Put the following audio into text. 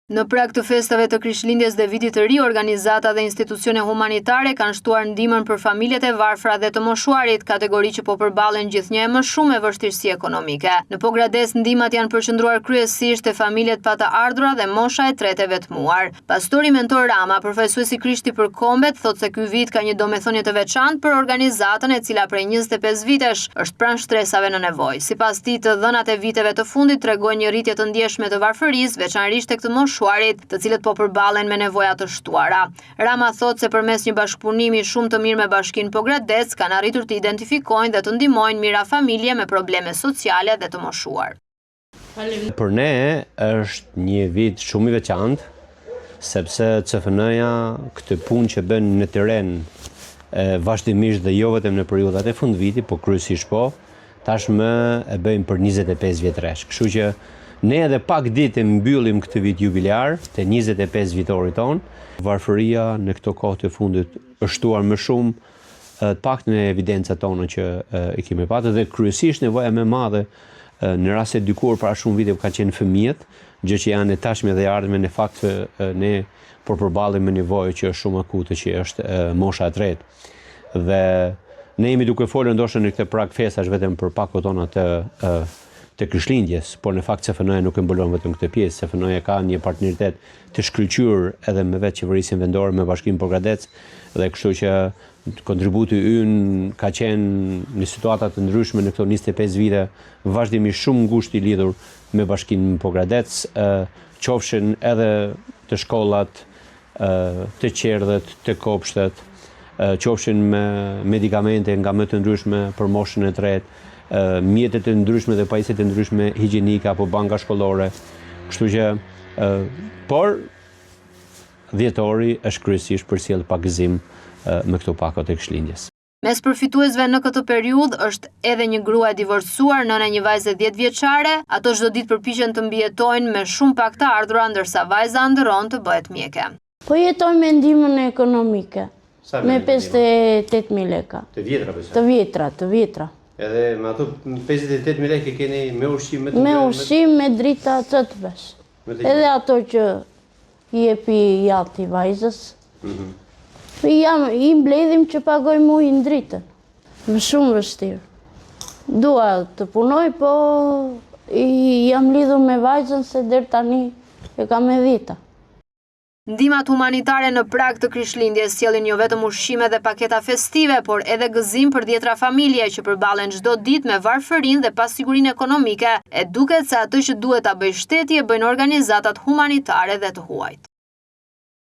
Në prag të festave të Krishtlindjes dhe Vitit të Ri, organizata dhe institucione humanitare kanë shtuar ndihmën për familjet e varfra dhe të moshuarit, kategori që po përballen gjithnjë e më shumë me vështirësi ekonomike. Në Pogradec ndihmat janë përqendruar kryesisht te familjet pa të ardhura dhe mosha e tretë e vetmuar. Pastori Mentor Rama, përfaqësues i Krishtit për kombet, thotë se ky vit ka një domethënie të veçantë për organizatën e cila prej 25 vitesh është pranë shtresave në nevojë. Sipas tij, të dhënat e viteve të fundit tregojnë një rritje të ndjeshme të varfërisë, veçanërisht tek të moshuarit, të cilët po përballen me nevoja të shtuara. Rama thotë se përmes një bashkëpunimi shumë të mirë me Bashkinë Pogradec kanë arritur të identifikojnë dhe të ndihmojnë mira familje me probleme sociale dhe të moshuar. Për ne është një vit shumë i veçantë, sepse CFN-ja këtë punë që bën në teren vazhdimisht dhe jo vetëm në periudhat e fundvitit, po kryesisht po, tashmë e bëjmë për 25 vjetresh. Kështu që ne edhe pak ditë mbyllim këtë vit jubilar të 25 vitorit ton. Varfëria në këto kohë të fundit është shtuar më shumë, të paktën në evidencat tona që i kemi patur, dhe kryesisht nevoja më e madhe në rast se dikur para shumë viteve ka qenë fëmijët, gjë që janë e tashme dhe ardhme. Në fakt ne po përballemi me nevojë që është shumë akute, që është mosha e tretë. Dhe ne jemi duke folur ndoshta në këtë prag festash vetëm për pakot tona të Krishtlindjes, por në fakt CFN-ja nuk e mbulon vetëm këtë pjesë. CFN-ja ka një partneritet të shkëlqyer edhe me vetë qeverisjen vendore, me Bashkinë Pogradec, dhe kështu që kontributi ynë ka qenë në situata të ndryshme në këto 25 vite vazhdimisht shumë ngushtë i lidhur me Bashkinë Pogradec, qofshin edhe të shkollat, të qerdhet, të kopshtet, qofshin me medikamente nga më të ndryshme për moshën e tretë, mjetet e ndryshme dhe pajisjet e ndryshme higjienike apo banka shkollore. Kështu që por dhjetori është kryesisht përcjell pak gëzim me këto pakot e Krishtlindjes. Mes përfituesve në këtë periudhë është edhe një grua e divorcuar, nëna një vajze 10 vjeçare. Ato çdo ditë përpiqen të mbijetojnë me shumë pak të ardhura, ndërsa vajza ndërron të bëhet mjeke. Po jetojmë me ndihmën ekonomike. Me 58.000 lekë. Të vjetra pse? Të vjetra. Edhe me ato 58.000 lekë keni me ushqim, me ushqim, me drita të vesh. Edhe ato që i jepi jati vajzës. I mbledhim që pagojmë ujin dritën. Më shumë vështirë. Dua të punoj, po jam lidhur me vajzën se deri tani e kam me dhita. Ndihmat humanitare në prag të Krishtlindjes sjellin jo vetëm ushqime dhe paketa festive, por edhe gëzim për dhjetra familje që përballen çdo ditë me varfërinë dhe pasigurinë ekonomike, e duket se atë që duhet ta bëjë shteti e bëjnë organizatat humanitare dhe të huajt.